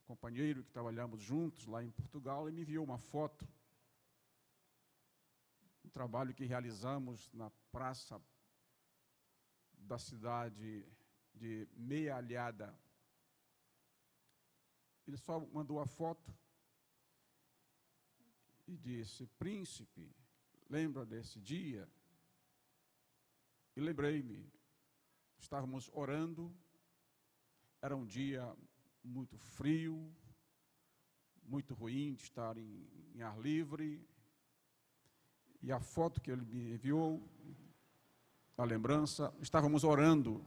companheiro que trabalhamos juntos lá em Portugal, ele me enviou uma foto, um trabalho que realizamos na praça da cidade de Meia Alhada. Ele só mandou a foto e disse: príncipe, lembra desse dia? E lembrei-me, estávamos orando, era um dia muito frio, muito ruim de estar em ar livre, e a foto que ele me enviou, a lembrança, estávamos orando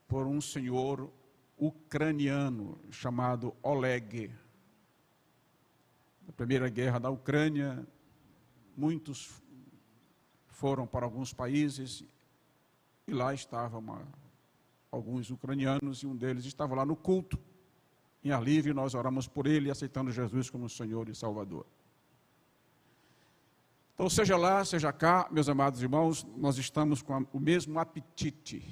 por um senhor ucraniano chamado Oleg. Na Primeira Guerra da Ucrânia, muitos foram para alguns países e lá estavam alguns ucranianos, e um deles estava lá no culto, em ar livre, e nós oramos por ele, aceitando Jesus como Senhor e Salvador. Então, seja lá, seja cá, meus amados irmãos, nós estamos com o mesmo apetite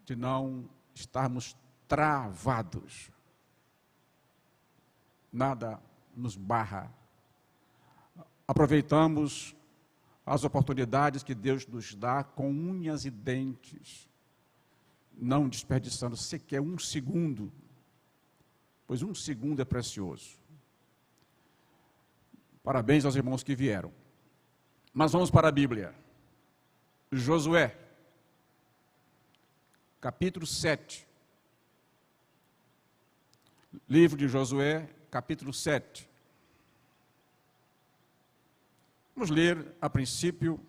de não estarmos travados. Nada nos barra. Aproveitamos as oportunidades que Deus nos dá com unhas e dentes, não desperdiçando sequer um segundo, pois um segundo é precioso. Parabéns aos irmãos que vieram. Mas vamos para a Bíblia. Josué, capítulo 7. Livro de Josué, capítulo 7. Vamos ler, a princípio,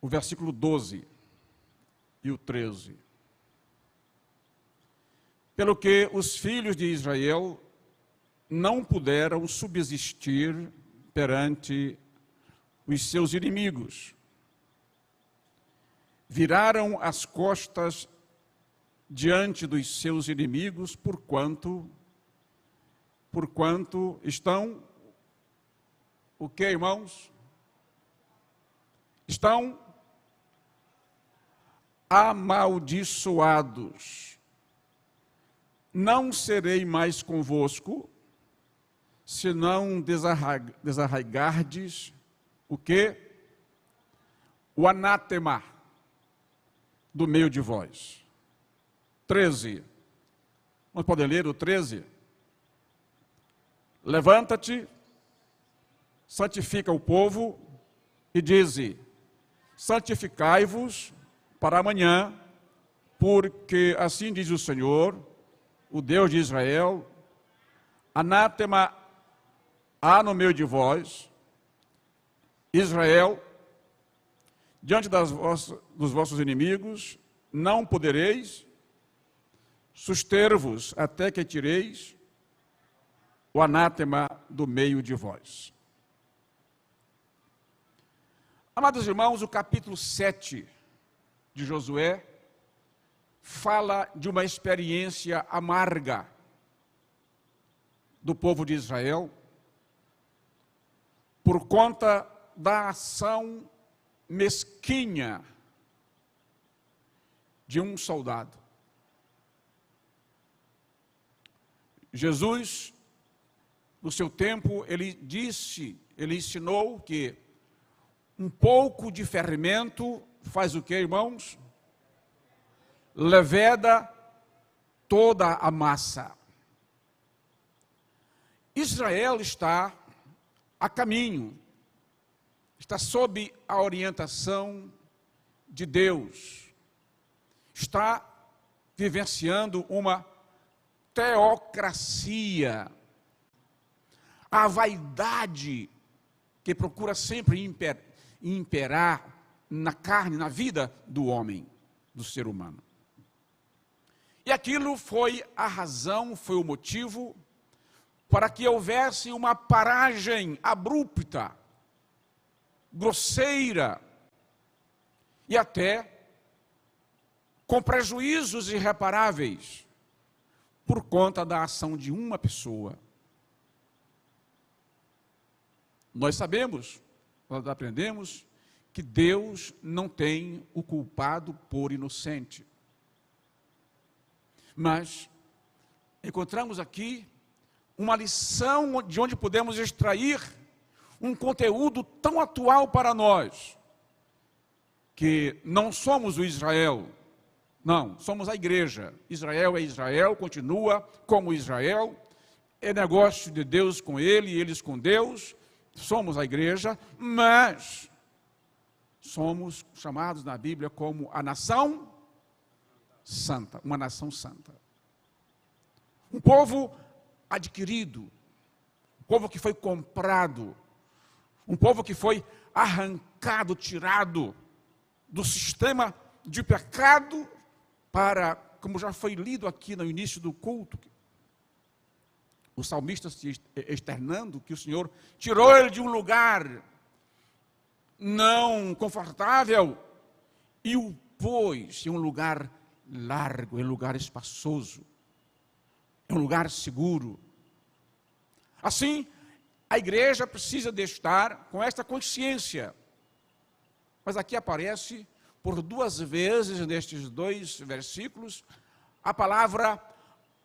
o versículo 12 e o 13. Pelo que os filhos de Israel não puderam subsistir perante os seus inimigos. Viraram as costas diante dos seus inimigos, porquanto estão, o que, irmãos? Estão amaldiçoados. Não serei mais convosco, se não desarraigardes o que? O anátema do meio de vós. 13. Nós podemos ler o 13? Levanta-te, santifica o povo e dize: santificai-vos para amanhã, porque assim diz o Senhor, o Deus de Israel, anátema há no meio de vós, Israel, diante dos vossos inimigos, não podereis suster-vos até que tireis o anátema do meio de vós. Amados irmãos, o capítulo 7 de Josué fala de uma experiência amarga do povo de Israel por conta da ação mesquinha de um soldado. Jesus, no seu tempo, ele ensinou que um pouco de fermento faz o que, irmãos? Leveda toda a massa. Israel está a caminho, está sob a orientação de Deus, está vivenciando uma teocracia, a vaidade que procura sempre imperar na carne, na vida do homem, do ser humano. E aquilo foi a razão, foi o motivo para que houvesse uma paragem abrupta, grosseira e até com prejuízos irreparáveis por conta da ação de uma pessoa. Nós sabemos, nós aprendemos que Deus não tem o culpado por inocente. Mas encontramos aqui uma lição de onde podemos extrair um conteúdo tão atual para nós, que não somos o Israel, não, somos a igreja. Israel é Israel, continua como Israel, é negócio de Deus com ele e eles com Deus, somos a igreja, mas somos chamados na Bíblia como a nação santa, uma nação santa. Um povo adquirido, um povo que foi comprado, um povo que foi arrancado, tirado do sistema de pecado para, como já foi lido aqui no início do culto, o salmista se externando que o Senhor tirou ele de um lugar não confortável e o pôs em um lugar largo, em um lugar espaçoso, em um lugar seguro. Assim, a igreja precisa de estar com esta consciência. Mas aqui aparece, por 2 vezes nestes 2 versículos, a palavra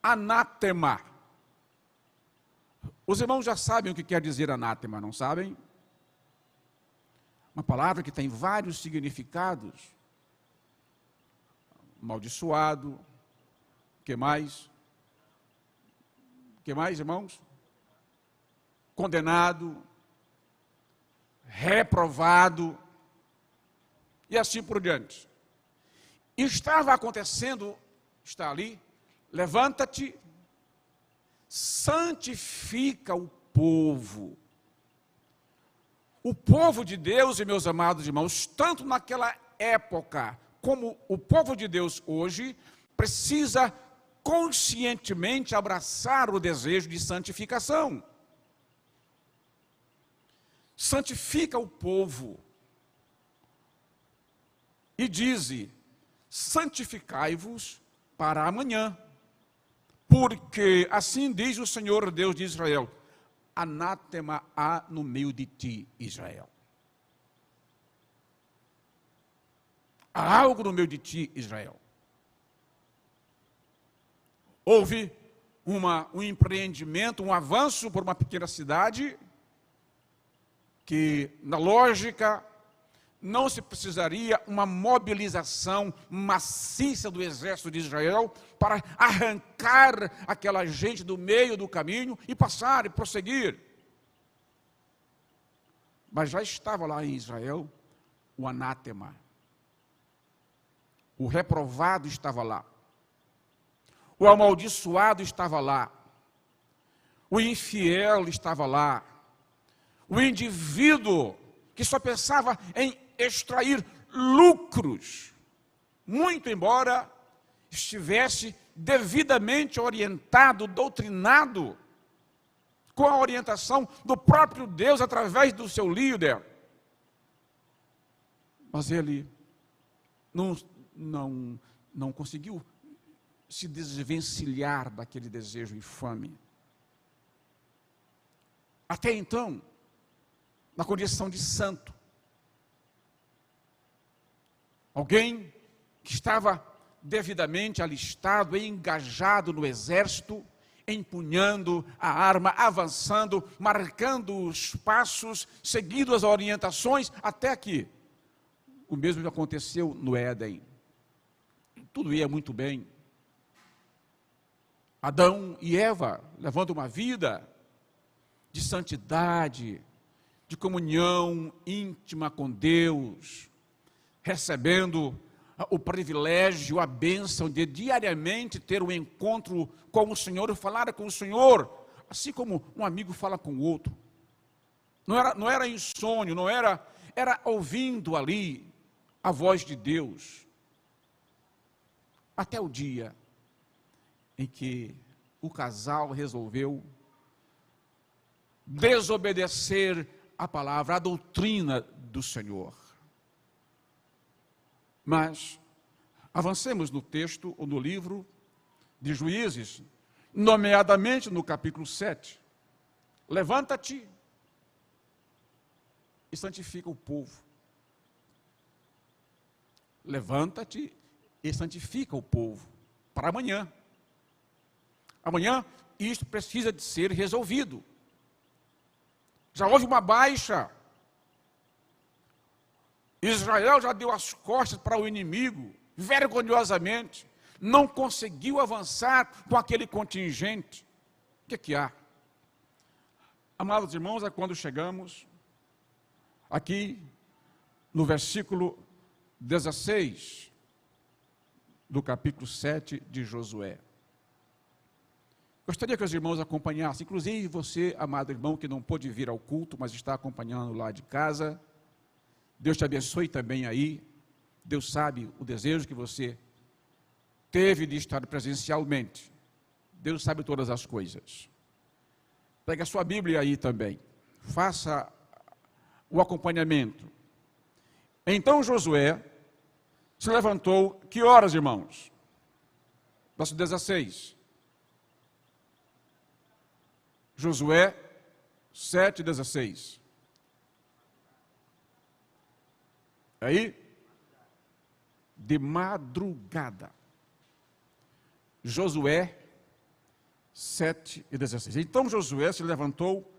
anátema. Os irmãos já sabem o que quer dizer anátema, não sabem? Uma palavra que tem vários significados. Amaldiçoado. O que mais? O que mais, irmãos? Condenado. Reprovado. E assim por diante. Estava acontecendo, está ali, levanta-te, santifica o povo. O povo de Deus, e meus amados irmãos, tanto naquela época como o povo de Deus hoje, precisa conscientemente abraçar o desejo de santificação. Santifica o povo. E dize, santificai-vos para amanhã, porque assim diz o Senhor Deus de Israel, anátema há no meio de ti, Israel. Há algo no meio de ti, Israel. Houve um empreendimento, um avanço por uma pequena cidade, que na lógica não se precisaria uma mobilização maciça do exército de Israel para arrancar aquela gente do meio do caminho e passar e prosseguir. Mas já estava lá em Israel o anátema. O reprovado estava lá. O amaldiçoado estava lá. O infiel estava lá. O indivíduo que só pensava em extrair lucros, muito embora estivesse devidamente orientado, doutrinado, com a orientação do próprio Deus através do seu líder. Mas ele não conseguiu se desvencilhar daquele desejo infame. Até então, na condição de santo, alguém que estava devidamente alistado, engajado no exército, empunhando a arma, avançando, marcando os passos, seguindo as orientações, até aqui. O mesmo aconteceu no Éden. Tudo ia muito bem. Adão e Eva levando uma vida de santidade, de comunhão íntima com Deus, recebendo o privilégio, a bênção de diariamente ter um encontro com o Senhor, falar com o Senhor, assim como um amigo fala com o outro. Não era em sonho, era ouvindo ali a voz de Deus. Até o dia em que o casal resolveu desobedecer a palavra, a doutrina do Senhor. Mas avancemos no texto ou no livro de Juízes, nomeadamente no capítulo 7. Levanta-te e santifica o povo. Levanta-te e santifica o povo para amanhã. Amanhã, isto precisa de ser resolvido. Já houve uma baixa. Israel já deu as costas para o inimigo, vergonhosamente. Não conseguiu avançar com aquele contingente. O que há? Amados irmãos, é quando chegamos aqui no versículo 16 do capítulo 7 de Josué. Gostaria que os irmãos acompanhassem, inclusive você, amado irmão, que não pôde vir ao culto, mas está acompanhando lá de casa. Deus te abençoe também aí. Deus sabe o desejo que você teve de estar presencialmente. Deus sabe todas as coisas. Pega a sua Bíblia aí também. Faça o acompanhamento. Então Josué se levantou, que horas, irmãos? Verso 16. Josué 7:16. Aí, de madrugada. Josué 7:16. Então Josué se levantou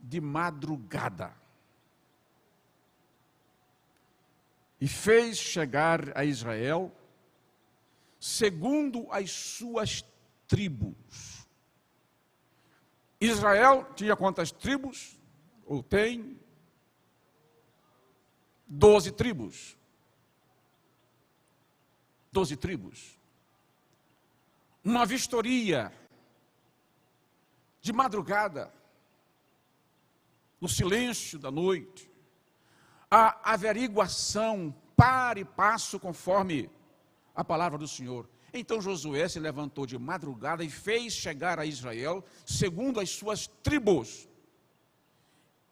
de madrugada e fez chegar a Israel segundo as suas tribos. Israel tinha quantas tribos? Ou tem? 12 tribos. 12 tribos. Uma vistoria de madrugada, no silêncio da noite, a averiguação, para e passo conforme a palavra do Senhor. Então Josué se levantou de madrugada e fez chegar a Israel segundo as suas tribos.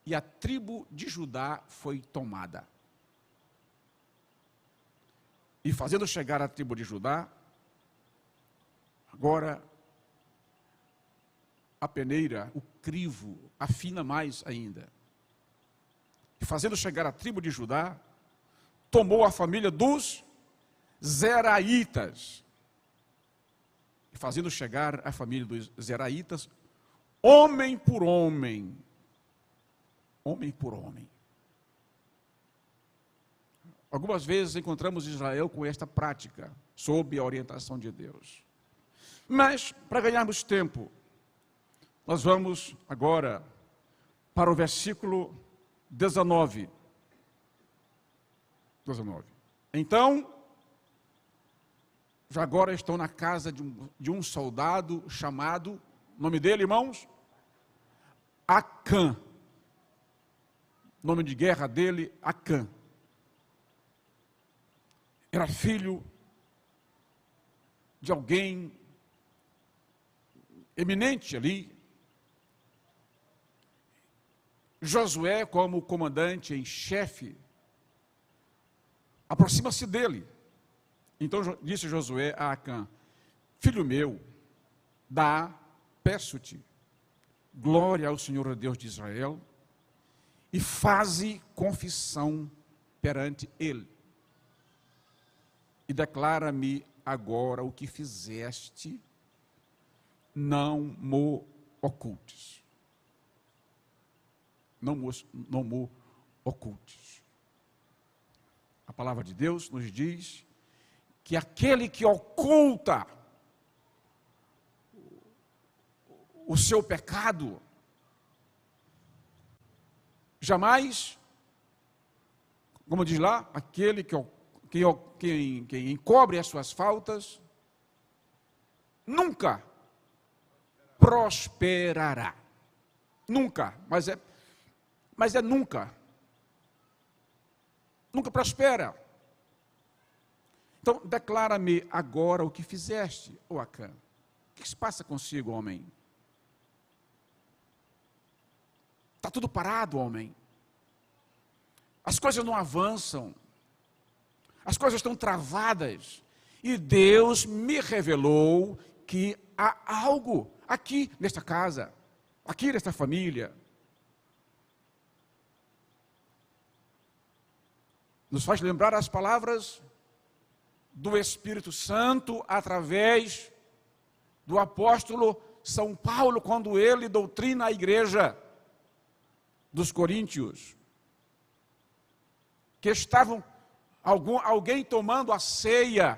E a tribo de Judá foi tomada. E fazendo chegar a tribo de Judá, agora a peneira, o crivo, afina mais ainda. E fazendo chegar a tribo de Judá, tomou a família dos Zeraitas. E fazendo chegar a família dos Zeraitas, homem por homem. Homem por homem. Algumas vezes encontramos Israel com esta prática, sob a orientação de Deus. Mas, para ganharmos tempo, nós vamos agora para o versículo 19. Então, já agora estão na casa de um soldado chamado, nome dele, irmãos? Acã. Nome de guerra dele, Acã. Era filho de alguém eminente ali. Josué, como comandante em chefe, aproxima-se dele. Então disse Josué a Acã: filho meu, peço-te, glória ao Senhor Deus de Israel, e faze confissão perante ele. E declara-me agora o que fizeste, não mo ocultes. Não mo ocultes. A palavra de Deus nos diz que aquele que oculta o seu pecado, jamais, como diz lá, aquele quem encobre as suas faltas, nunca prosperará. Nunca, mas é nunca. Nunca prospera. Então, declara-me agora o que fizeste, ó Acã. O que se passa consigo, homem? Está tudo parado, homem. As coisas não avançam. As coisas estão travadas. E Deus me revelou que há algo aqui nesta casa, aqui nesta família. Nos faz lembrar as palavras do Espírito Santo através do apóstolo São Paulo quando ele doutrina a igreja dos coríntios, que estavam alguém tomando a ceia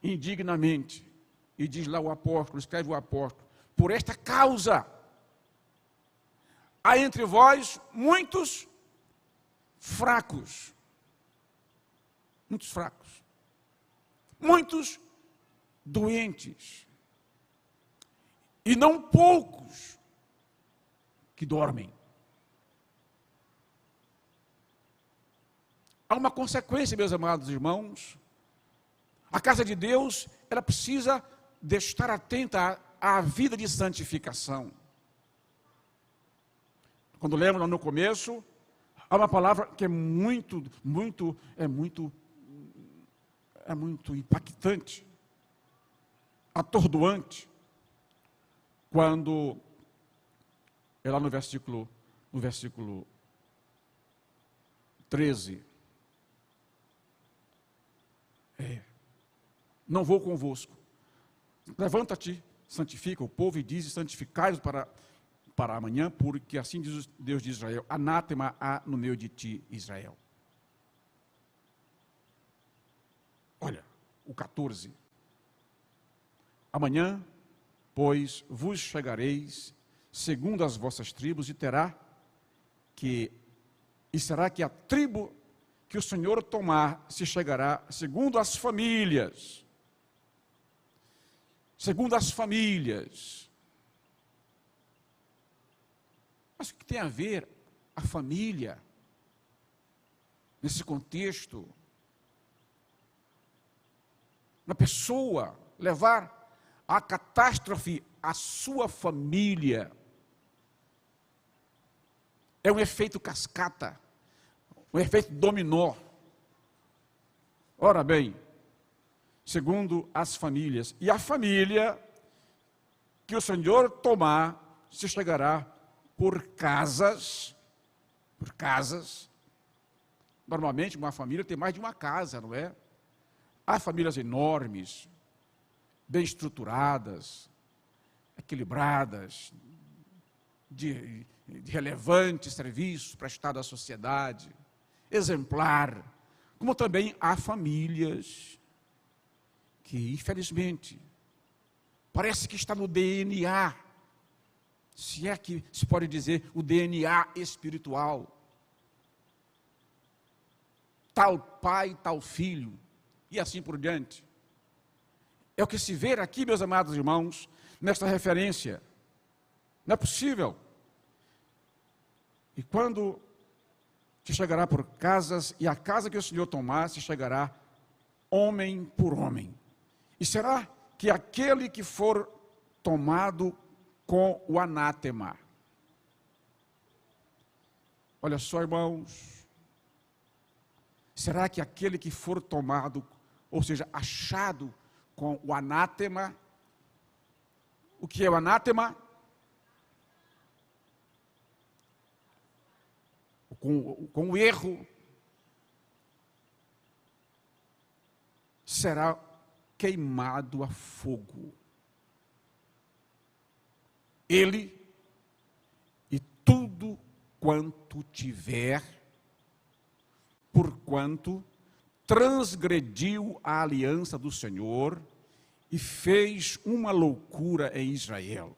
indignamente, e diz lá o apóstolo, escreve o apóstolo: por esta causa há entre vós muitos fracos, muitos doentes, e não poucos que dormem. Há uma consequência, meus amados irmãos. A casa de Deus, ela precisa de estar atenta à vida de santificação. Quando lemos lá no começo, há uma palavra que é muito impactante, atordoante, quando é lá no versículo 13. Não vou convosco. Levanta-te, santifica o povo e dize: santificai-os para amanhã, porque assim diz Deus de Israel: anátema há no meio de ti, Israel. Olha, o 14. Amanhã, pois, vos chegareis segundo as vossas tribos, e será que a tribo que o Senhor tomar se chegará segundo as famílias. Segundo as famílias. Mas o que tem a ver a família nesse contexto? Na pessoa levar à catástrofe a sua família. É um efeito cascata, um efeito dominó. Ora bem, segundo as famílias, e a família que o Senhor tomar se chegará por casas. Normalmente uma família tem mais de uma casa, não é? Há famílias enormes, bem estruturadas, equilibradas, de relevante serviço prestado à sociedade, exemplar, como também há famílias que, infelizmente, parece que está no DNA, se é que se pode dizer, o DNA espiritual. Tal pai, tal filho, e assim por diante. É o que se vê aqui, meus amados irmãos, nesta referência. Não é possível. E quando se chegará por casas, e a casa que o Senhor tomar se chegará homem por homem. E será que aquele que for tomado com o anátema, olha só, irmãos, será que aquele que for tomado, ou seja, achado com o anátema, o que é o anátema? Com o erro, será queimado a fogo. Ele e tudo quanto tiver, porquanto transgrediu a aliança do Senhor e fez uma loucura em Israel.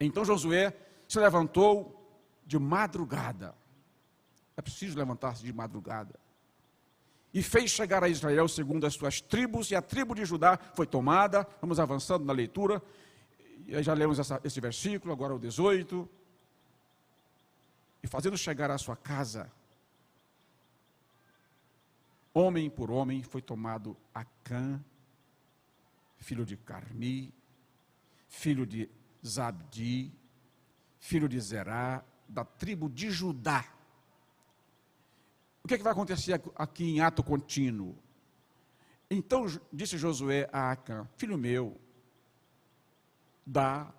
Então Josué se levantou de madrugada. É preciso levantar-se de madrugada. E fez chegar a Israel segundo as suas tribos, e a tribo de Judá foi tomada. Vamos avançando na leitura. Já lemos esse versículo, agora o 18. E fazendo chegar à sua casa, homem por homem, foi tomado Acã, filho de Carmi, filho de Zabdi, filho de Zerá, da tribo de Judá. O que é que vai acontecer aqui em ato contínuo? Então disse Josué a Acã: filho meu,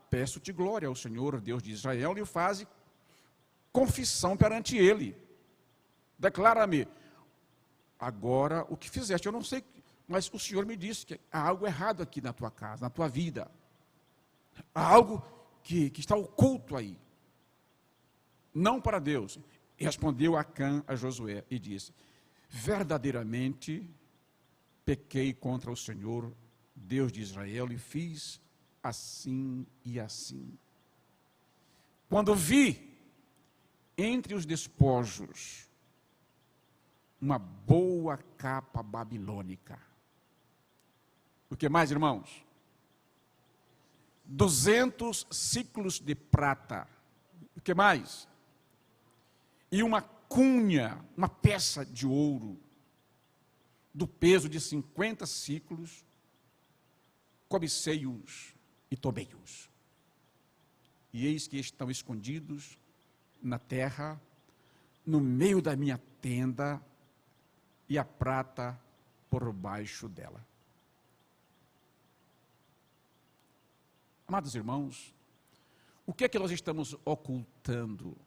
peço-te glória ao Senhor, Deus de Israel, e faze confissão perante ele. Declara-me agora o que fizeste. Eu não sei mas o Senhor me disse que há algo errado aqui na tua casa, na tua vida. Há algo que está oculto aí. Não para Deus. E respondeu Acã a Josué e disse: verdadeiramente pequei contra o Senhor, Deus de Israel, e fiz assim e assim. Quando vi entre os despojos uma boa capa babilônica. O que mais, irmãos? 200 ciclos de prata. O que mais? E uma cunha, uma peça de ouro, do peso de 50 ciclos, cobicei-os e tomei-os. E eis que estão escondidos na terra, no meio da minha tenda, e a prata por baixo dela. Amados irmãos, o que é que nós estamos ocultando?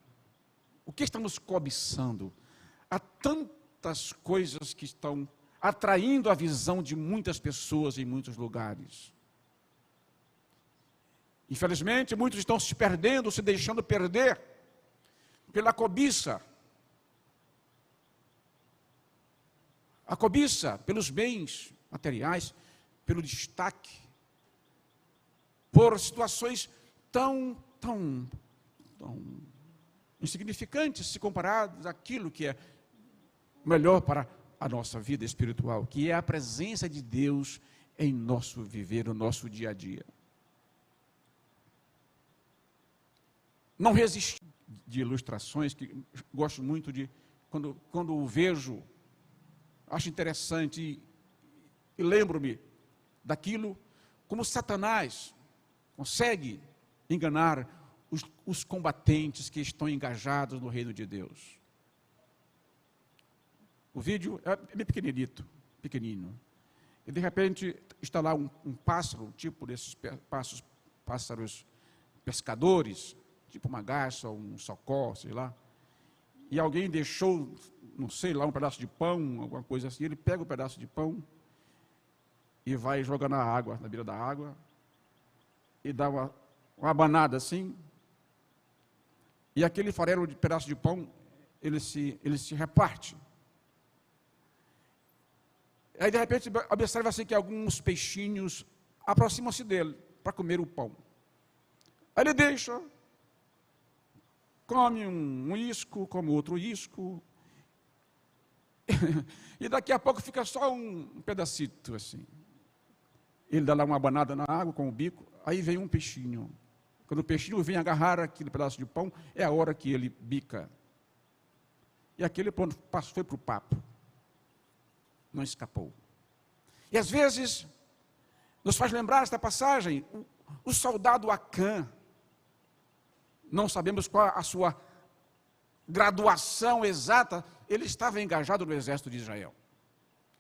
O que estamos cobiçando? Há tantas coisas que estão atraindo a visão de muitas pessoas em muitos lugares. Infelizmente, muitos estão se perdendo, se deixando perder pela cobiça. A cobiça pelos bens materiais, pelo destaque, por situações tão insignificantes se comparadas àquilo que é melhor para a nossa vida espiritual, que é a presença de Deus em nosso viver, no nosso dia a dia. Não resisti de ilustrações, que gosto muito de, quando vejo, acho interessante e lembro-me daquilo, como Satanás consegue enganar os combatentes que estão engajados no reino de Deus. O vídeo é bem pequenino. E de repente está lá um pássaro, tipo desses pássaros pescadores, tipo uma garça, um socó, sei lá. E alguém deixou, não sei lá, um pedaço de pão, alguma coisa assim. Ele pega o pedaço de pão e vai jogar na água, na beira da água, e dá uma abanada assim. E aquele farelo de pedaço de pão, ele se reparte. Aí, de repente, observa-se que alguns peixinhos aproximam-se dele para comer o pão. Aí ele deixa, come um isco, come outro isco, e daqui a pouco fica só um pedacito assim. Ele dá lá uma abanada na água com o bico, aí vem um peixinho. Quando o peixinho vem agarrar aquele pedaço de pão, é a hora que ele bica. E aquele pronto, foi para o papo. Não escapou. E às vezes, nos faz lembrar esta passagem, o soldado Acã, não sabemos qual a sua graduação exata, ele estava engajado no exército de Israel.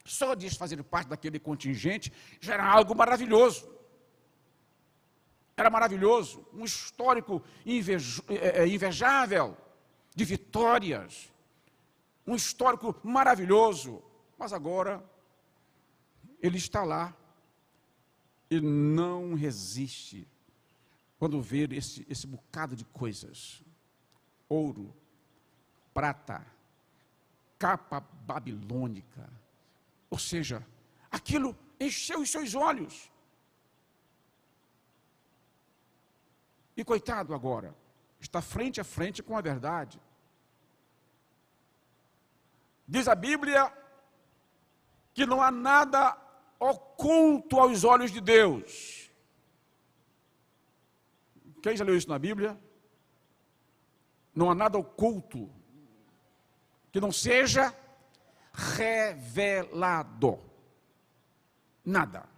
Só de fazer parte daquele contingente já era algo maravilhoso. Era maravilhoso, um histórico invejável, de vitórias, um histórico maravilhoso. Mas agora, ele está lá e não resiste quando vê esse bocado de coisas. Ouro, prata, capa babilônica. Ou seja, aquilo encheu os seus olhos. E coitado agora, está frente a frente com a verdade. Diz a Bíblia que não há nada oculto aos olhos de Deus. Quem já leu isso na Bíblia? Não há nada oculto que não seja revelado. Nada.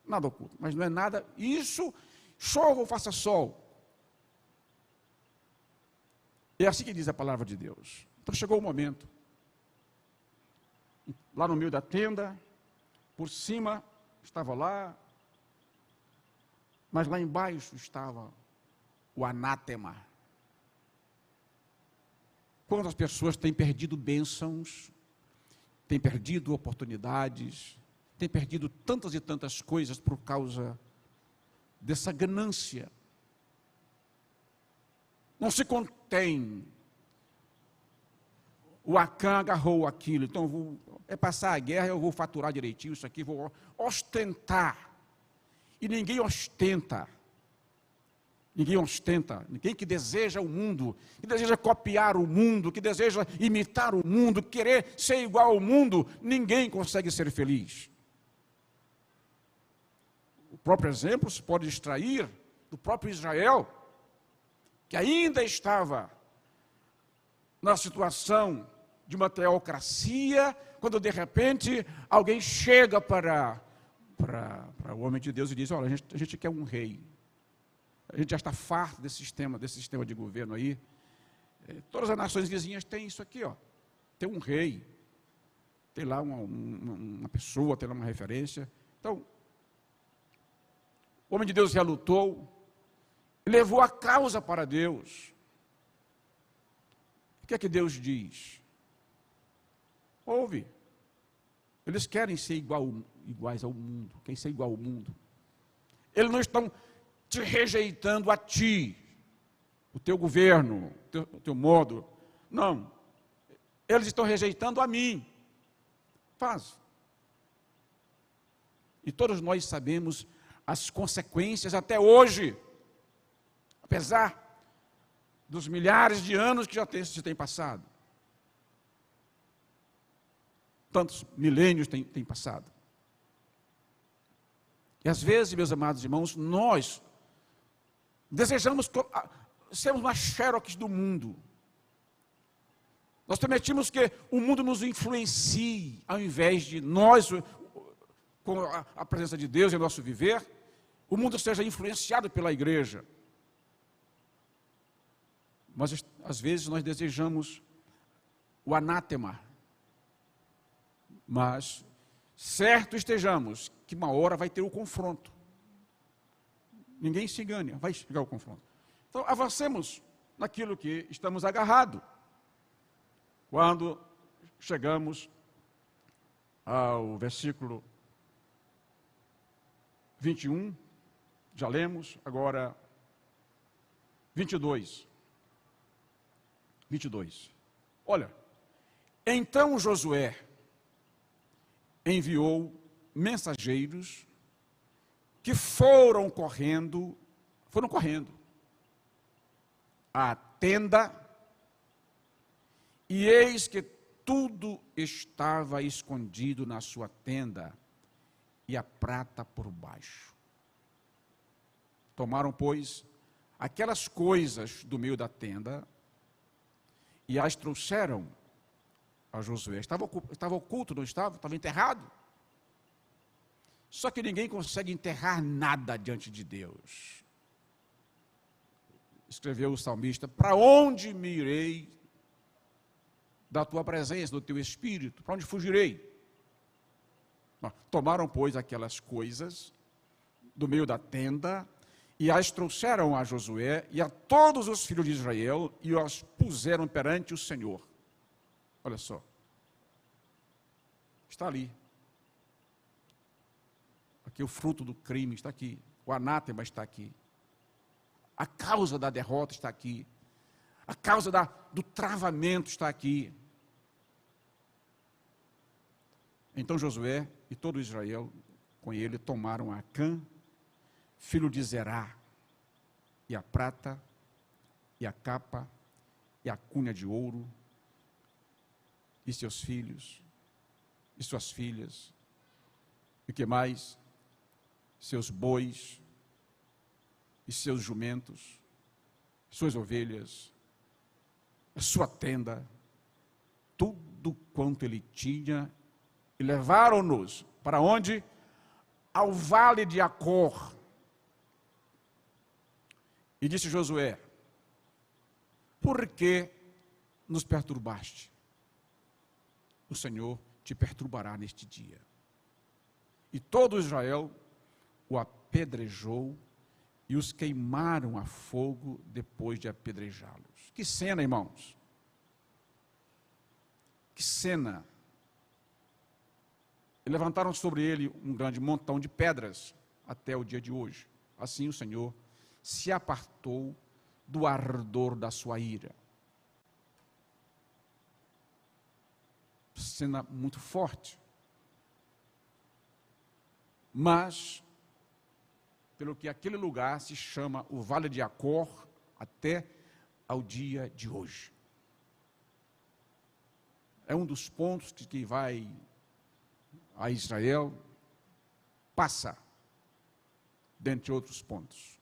Nada oculto. Mas não é nada. Isso, chova ou faça sol. É assim que diz a palavra de Deus. Então chegou o momento. Lá no meio da tenda, por cima estava lá, mas lá embaixo estava o anátema. Quantas pessoas têm perdido bênçãos, têm perdido oportunidades, tem perdido tantas e tantas coisas por causa dessa ganância. Não se contém. O Acã agarrou aquilo, então é passar a guerra, eu vou faturar direitinho isso aqui, vou ostentar. E ninguém ostenta. Ninguém ostenta. Ninguém que deseja o mundo, que deseja copiar o mundo, que deseja imitar o mundo, querer ser igual ao mundo, ninguém consegue ser feliz. O próprio exemplo se pode extrair do próprio Israel, que ainda estava na situação de uma teocracia, quando de repente alguém chega para o homem de Deus e diz: olha, a gente quer um rei. A gente já está farto desse sistema de governo aí. Todas as nações vizinhas têm isso aqui, ó. Tem um rei, tem lá uma pessoa, tem lá uma referência. Então, o homem de Deus relutou, levou a causa para Deus. O que é que Deus diz? Ouve. Eles querem ser iguais ao mundo, querem ser igual ao mundo. Eles não estão te rejeitando a ti, o teu governo, o teu modo. Não. Eles estão rejeitando a mim. Faz. E todos nós sabemos as consequências até hoje, apesar dos milhares de anos que já se tem passado. Tantos milênios têm passado. E às vezes, meus amados irmãos, nós desejamos sermos uma xerox do mundo. Nós permitimos que o mundo nos influencie, ao invés de nós, com a presença de Deus em nosso viver, o mundo seja influenciado pela igreja. Mas, às vezes, nós desejamos o anátema. Mas, certo estejamos, que uma hora vai ter o confronto. Ninguém se engane, vai chegar o confronto. Então, avancemos naquilo que estamos agarrados. Quando chegamos ao versículo 21, já lemos, agora 22. Olha, então Josué enviou mensageiros que foram correndo à tenda, e eis que tudo estava escondido na sua tenda, e a prata por baixo. Tomaram, pois, aquelas coisas do meio da tenda, e as trouxeram a Josué. Estava oculto, não estava? Estava enterrado. Só que ninguém consegue enterrar nada diante de Deus. Escreveu o salmista: para onde me irei da tua presença, do teu espírito? Para onde fugirei? Tomaram, pois, aquelas coisas do meio da tenda e as trouxeram a Josué e a todos os filhos de Israel e as puseram perante o Senhor. Olha só. Está ali. Aqui o fruto do crime está aqui. O anátema está aqui. A causa da derrota está aqui. A causa do travamento está aqui. Então Josué e todo Israel com ele tomaram Acã, filho de Zerá, e a prata, e a capa, e a cunha de ouro, e seus filhos, e suas filhas, e o que mais? Seus bois, e seus jumentos, suas ovelhas, a sua tenda, tudo quanto ele tinha, e levaram-nos para onde? Ao vale de Acor. E disse Josué: por que nos perturbaste? O Senhor te perturbará neste dia. E todo Israel o apedrejou e os queimaram a fogo depois de apedrejá-los. Que cena, irmãos! Que cena! e levantaram sobre ele um grande montão de pedras, até o dia de hoje. Assim o Senhor se apartou do ardor da sua ira. Cena muito forte. Mas, pelo que aquele lugar se chama o Vale de Acor, até ao dia de hoje. É um dos pontos que vai a Israel, passa, dentre outros pontos.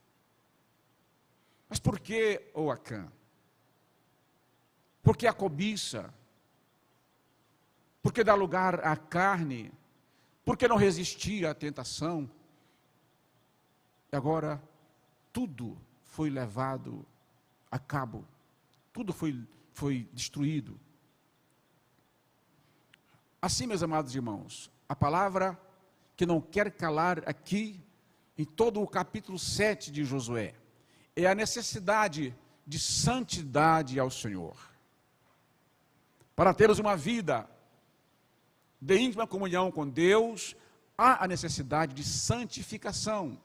Mas por que o Acã? Por que a cobiça? Por que dá lugar à carne? Por que não resistia à tentação? E agora, tudo foi levado a cabo. Tudo foi destruído. Assim, meus amados irmãos, a palavra que não quer calar aqui, em todo o capítulo 7 de Josué, é a necessidade de santidade ao Senhor. Para termos uma vida de íntima comunhão com Deus, há a necessidade de santificação.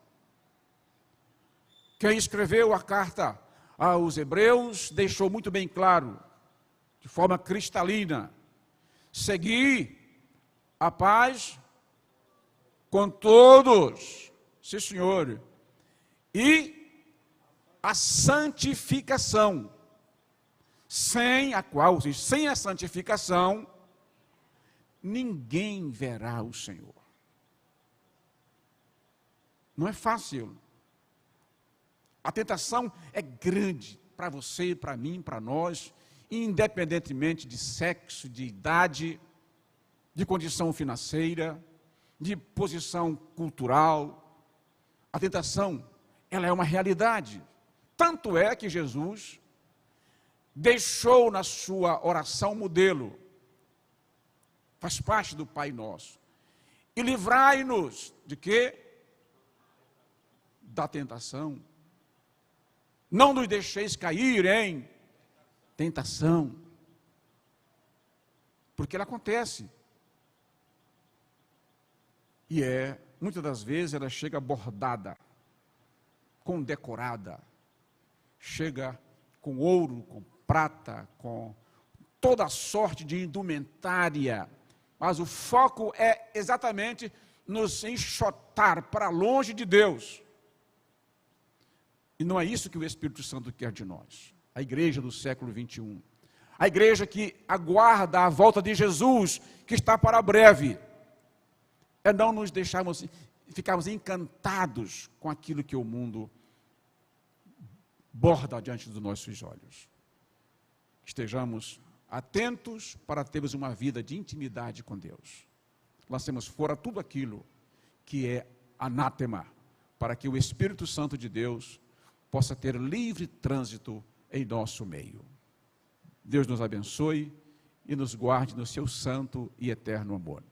Quem escreveu a carta aos Hebreus deixou muito bem claro, de forma cristalina: segui a paz com todos, sim, Senhor, e a santificação, sem a santificação, ninguém verá o Senhor. Não é fácil. A tentação é grande para você, para mim, para nós, independentemente de sexo, de idade, de condição financeira, de posição cultural. A tentação, ela é uma realidade. Tanto é que Jesus deixou na sua oração modelo, faz parte do Pai Nosso: e livrai-nos de quê? Da tentação. Não nos deixeis cair em tentação. Porque ela acontece. E muitas das vezes ela chega bordada, condecorada, chega com ouro, com prata, com toda sorte de indumentária. Mas o foco é exatamente nos enxotar para longe de Deus. E não é isso que o Espírito Santo quer de nós. A igreja do século 21. A igreja que aguarda a volta de Jesus, que está para breve. É não nos ficarmos encantados com aquilo que o mundo borda diante dos nossos olhos. Estejamos atentos para termos uma vida de intimidade com Deus. Lancemos fora tudo aquilo que é anátema, para que o Espírito Santo de Deus possa ter livre trânsito em nosso meio. Deus nos abençoe e nos guarde no seu santo e eterno amor.